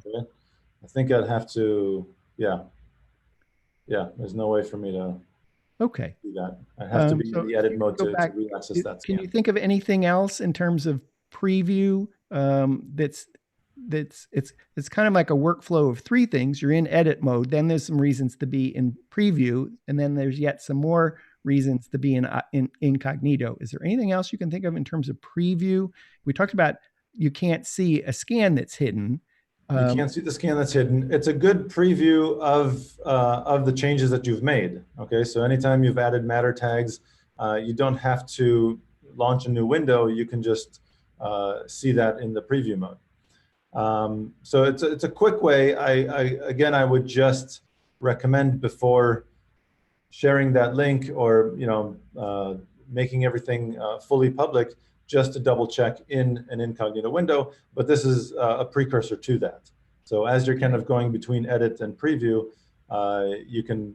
I think I'd have to. Yeah. There's no way for me to. Okay. Do that. I have to be in the edit mode to re-access that scan. Can you think of anything else in terms of preview? It's kind of like a workflow of 3 things. You're in edit mode, then there's some reasons to be in preview, and then there's yet some more reasons to be in incognito. Is there anything else you can think of in terms of preview? We talked about you can't see a scan that's hidden. You can't see the scan that's hidden. It's a good preview of the changes that you've made. Okay, so anytime you've added matter tags, you don't have to launch a new window. You can just see that in the preview mode. So it's a quick way. Again, I would just recommend before sharing that link or making everything fully public, just to double check in an incognito window. But this is a precursor to that. So as you're kind of going between edit and preview, you can,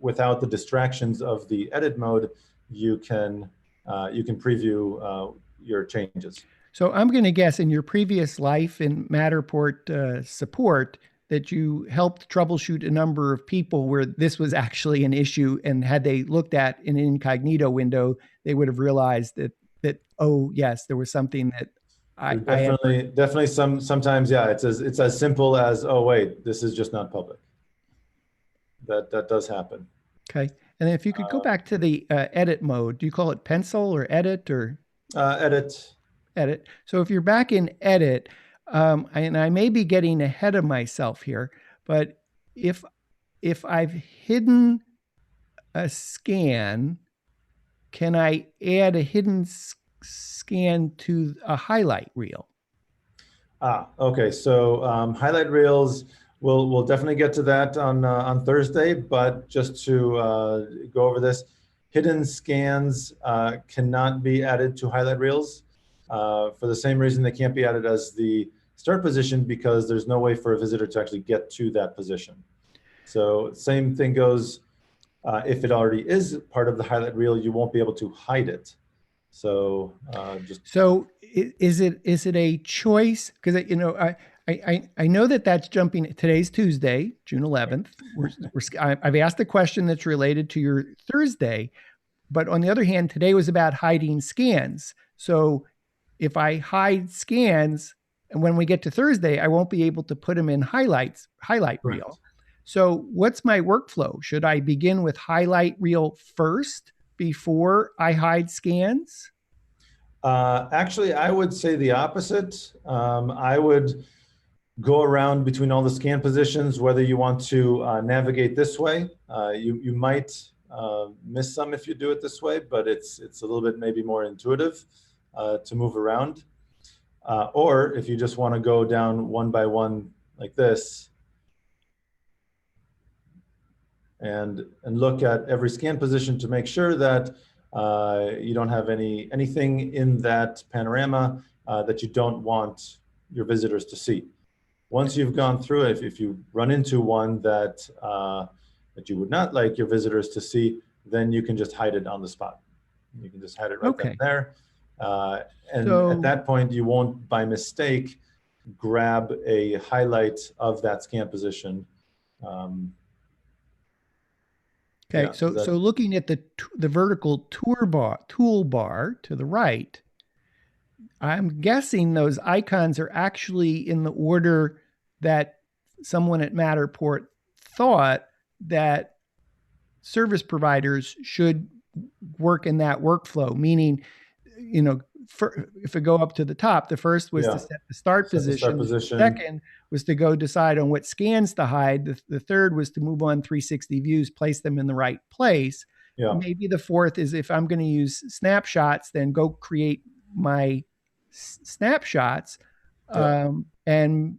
without the distractions of the edit mode, you can preview your changes. So I'm going to guess in your previous life in Matterport support that you helped troubleshoot a number of people where this was actually an issue, and had they looked at an incognito window, they would have realized that oh yes, there was something that definitely sometimes, yeah, it's as simple as, oh wait, this is just not public. That does happen. Okay, and if you could go back to the edit mode, do you call it pencil or edit or edit? Edit. So if you're back in edit, and I may be getting ahead of myself here, but if I've hidden a scan, can I add a hidden scan to a highlight reel? Okay. So highlight reels, we'll definitely get to that on Thursday. But just to go over this, hidden scans cannot be added to highlight reels for the same reason they can't be added as the start position, because there's no way for a visitor to actually get to that position. So same thing goes if it already is part of the highlight reel, you won't be able to hide it. So is it a choice? Because I know that's jumping. Today's Tuesday, June 11th. I've asked the question that's related to your Thursday, but on the other hand, today was about hiding scans. So if I hide scans, and when we get to Thursday, I won't be able to put them in highlight reel. So what's my workflow? Should I begin with highlight reel first before I hide scans? Actually, I would say the opposite. I would go around between all the scan positions, whether you want to navigate this way. You might miss some if you do it this way, but it's a little bit maybe more intuitive to move around. Or if you just want to go down one by one like this, and look at every scan position to make sure that you don't have anything in that panorama that you don't want your visitors to see. Once you've gone through it, if you run into one that you would not like your visitors to see, then you can just hide it on the spot. You can just hide it right then and there. And at that point, you won't, by mistake, grab a highlight of that scan position. Okay, yeah, so looking at the vertical toolbar to the right, I'm guessing those icons are actually in the order that someone at Matterport thought that service providers should work in that workflow, meaning, if I go up to the top, the first was to set the start position. The second was to go decide on what scans to hide. The third was to move on 360 views, place them in the right place. Yeah. Maybe the fourth is, if I'm going to use snapshots, then go create my snapshots. Yeah. And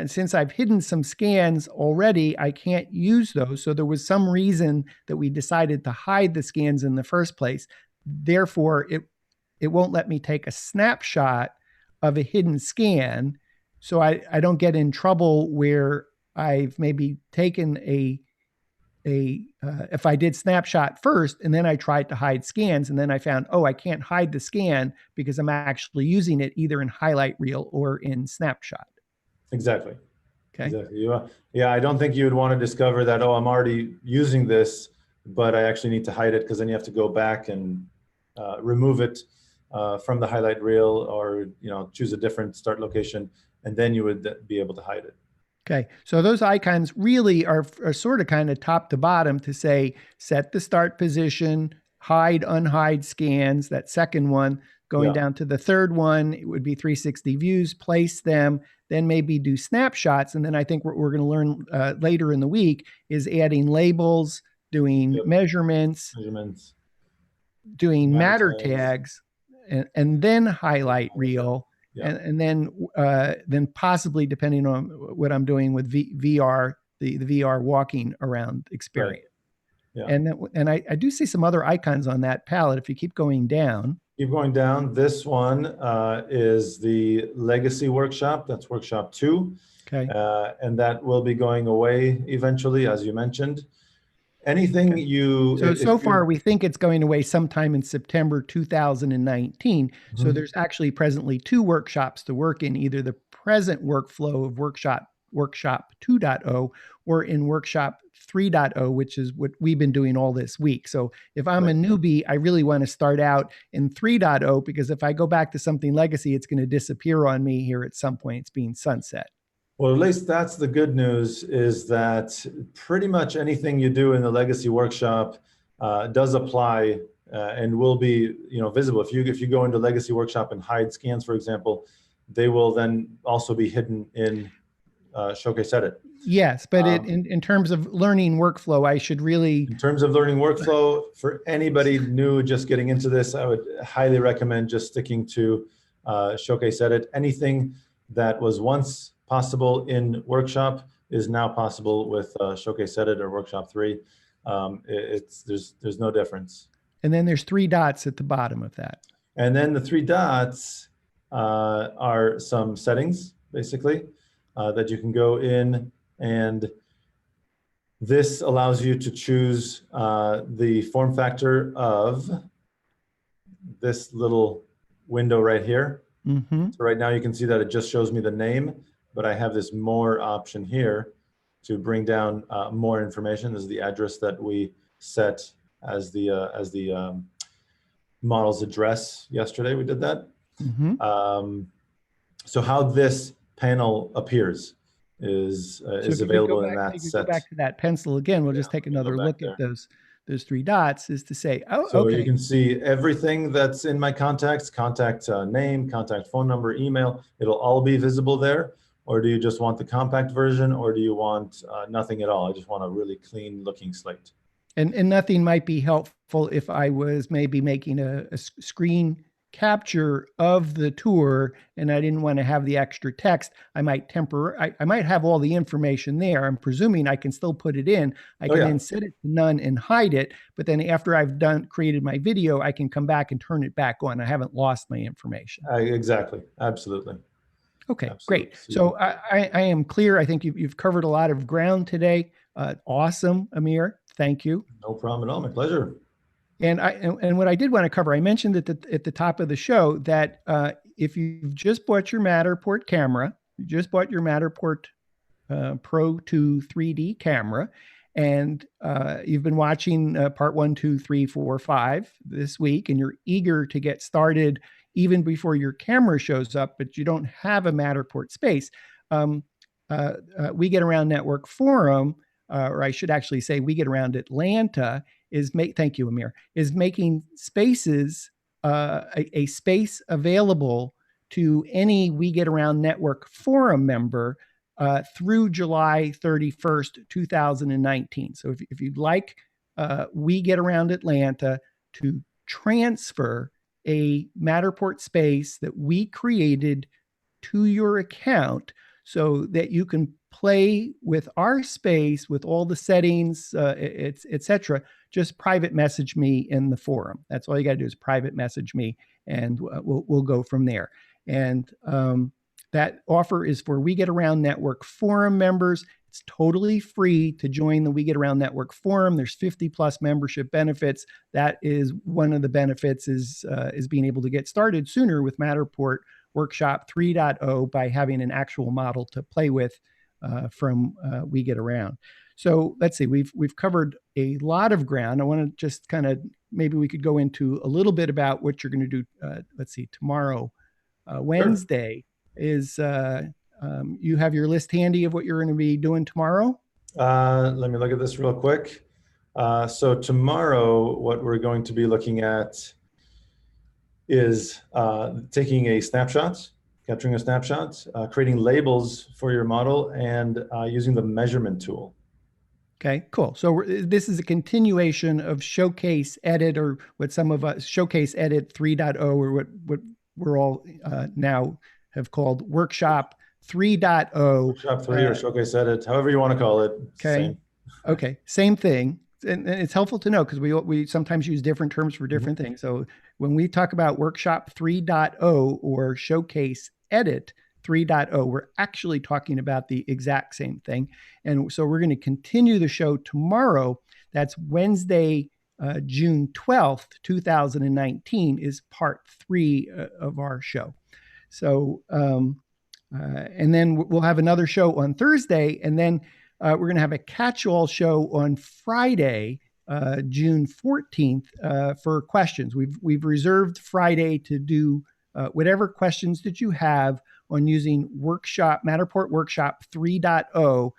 since I've hidden some scans already, I can't use those. So there was some reason that we decided to hide the scans in the first place. Therefore, it won't let me take a snapshot of a hidden scan, so I don't get in trouble where I've maybe taken if I did snapshot first and then I tried to hide scans, and then I found, oh, I can't hide the scan because I'm actually using it either in highlight reel or in snapshot. Exactly. Okay. Exactly. Yeah, I don't think you would want to discover that, oh, I'm already using this, but I actually need to hide it, because then you have to go back and remove it from the highlight reel, or choose a different start location, and then you would be able to hide it. Okay, so those icons really are sort of kind of top to bottom to say, set the start position, hide, unhide scans. That second one, going down to the third one, it would be 360 views, place them, then maybe do snapshots. And then I think what we're going to learn later in the week is adding labels, doing measurements, doing matter tags, and then highlight reel. Yeah. And then possibly depending on what I'm doing with VR, the VR walking around experience. Right. Yeah. And I do see some other icons on that palette. If you keep going down. Keep going down. This one is the Legacy Workshop. That's Workshop 2. Okay. And that will be going away eventually, as you mentioned. Anything you... So far, we think it's going away sometime in September 2019. So there's actually presently 2 workshops to work in, either the present workflow of Workshop 2.0 or in Workshop 3.0, which is what we've been doing all this week. So if I'm a newbie, I really want to start out in 3.0, because if I go back to something legacy, it's going to disappear on me here at some point. It's being sunset. Well, at least that's the good news, is that pretty much anything you do in the Legacy Workshop does apply and will be, visible. If you go into Legacy Workshop and hide scans, for example, they will then also be hidden in Showcase Edit. Yes, but in terms of learning workflow, I should really... In terms of learning workflow, for anybody new just getting into this, I would highly recommend just sticking to Showcase Edit. Anything that was once possible in Workshop is now possible with Showcase Edit or Workshop 3. There's no difference. And then there's 3 dots at the bottom of that. And then the 3 dots are some settings, basically, that you can go in, and this allows you to choose the form factor of this little window right here. So right now you can see that it just shows me the name, but I have this more option here to bring down more information. This is the address that we set as the model's address yesterday. We did that. So how this panel appears is available in that set. Go back to that pencil again. We'll just take another look at those 3 dots, is to say, so you can see everything that's in my contacts, contact name, contact phone number, email. It'll all be visible there. Or do you just want the compact version, or do you want nothing at all? I just want a really clean looking slate. And nothing might be helpful if I was maybe making a screen capture of the tour and I didn't want to have the extra text. I might have all the information there. I'm presuming I can still put it in. I can then set it to none and hide it. But then after I've created my video, I can come back and turn it back on. I haven't lost my information. Exactly. Absolutely. Okay, great. So I am clear. I think you've covered a lot of ground today. Awesome, Amir. Thank you. No problem at all. My pleasure. And what I did want to cover, I mentioned at the top of the show that if you've just bought your Matterport camera, you just bought your Matterport Pro 2 3D camera, and you've been watching part 1, 2, 3, 4, 5 this week, and you're eager to get started even before your camera shows up, but you don't have a Matterport space. We Get Around Network Forum, or I should actually say We Get Around Atlanta, thank you, Amir, is making spaces, a space available to any We Get Around Network Forum member through July 31st, 2019. So if you'd like We Get Around Atlanta to transfer a Matterport space that we created to your account so that you can play with our space with all the settings, etc., just private message me in the forum. That's all you got to do, is private message me, and we'll go from there. And that offer is for We Get Around Network Forum members. It's totally free to join the We Get Around Network Forum. There's 50+ membership benefits. That is one of the benefits, is being able to get started sooner with Matterport Workshop 3.0 by having an actual model to play with from We Get Around. So let's see, we've covered a lot of ground. I want to just kind of, maybe we could go into a little bit about what you're going to do. Let's see, tomorrow, Wednesday, is you have your list handy of what you're going to be doing tomorrow? Let me look at this real quick. So tomorrow, what we're going to be looking at is taking a snapshot, capturing a snapshot, creating labels for your model, and using the measurement tool. Okay, cool. So this is a continuation of Showcase Edit, or what some of us, Showcase Edit 3.0, or what we're all now have called Workshop 3.0. Workshop 3 or Showcase Edit, however you want to call it. Okay. Same. Okay. Same thing. And it's helpful to know because we sometimes use different terms for different things. So when we talk about Workshop 3.0 or Showcase Edit 3.0, we're actually talking about the exact same thing. And so we're going to continue the show tomorrow. That's Wednesday, June 12th, 2019 is part 3 of our show. So, and then we'll have another show on Thursday, and then we're going to have a catch-all show on Friday, June 14th, for questions. We've reserved Friday to do whatever questions that you have on using Matterport Workshop 3.0.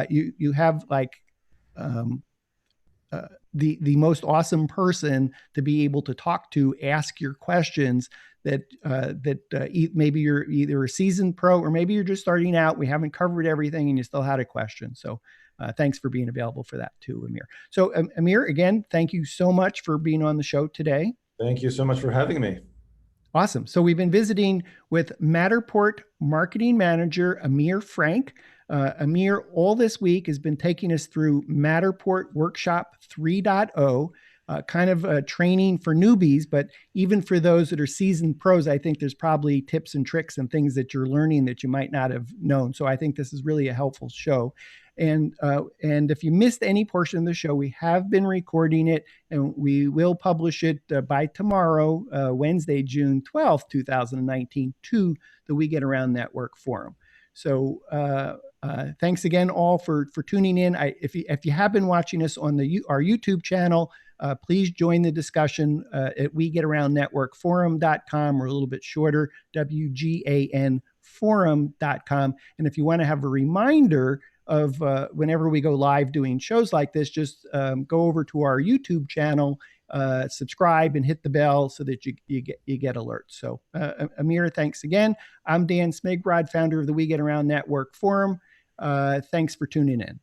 You have like the most awesome person to be able to talk to, ask your questions that maybe you're either a seasoned pro or maybe you're just starting out. We haven't covered everything and you still had a question. So thanks for being available for that too, Amir. So Amir, again, thank you so much for being on the show today. Thank you so much for having me. Awesome. So we've been visiting with Matterport Marketing Manager, Amir Frank. Amir, all this week has been taking us through Matterport Workshop 3.0, kind of training for newbies, but even for those that are seasoned pros, I think there's probably tips and tricks and things that you're learning that you might not have known. So I think this is really a helpful show. And if you missed any portion of the show, we have been recording it and we will publish it by tomorrow, Wednesday, June 12th, 2019, to the We Get Around Network Forum. So thanks again all for tuning in. If you have been watching us on our YouTube channel, please join the discussion at WeGetAroundNetworkForum.com, or a little bit shorter, WGAN-Forum.com. And if you want to have a reminder of whenever we go live doing shows like this, just go over to our YouTube channel, subscribe and hit the bell so that you get alerts. So Amir, thanks again. I'm Dan Smigrod, founder of the We Get Around Network Forum. Thanks for tuning in.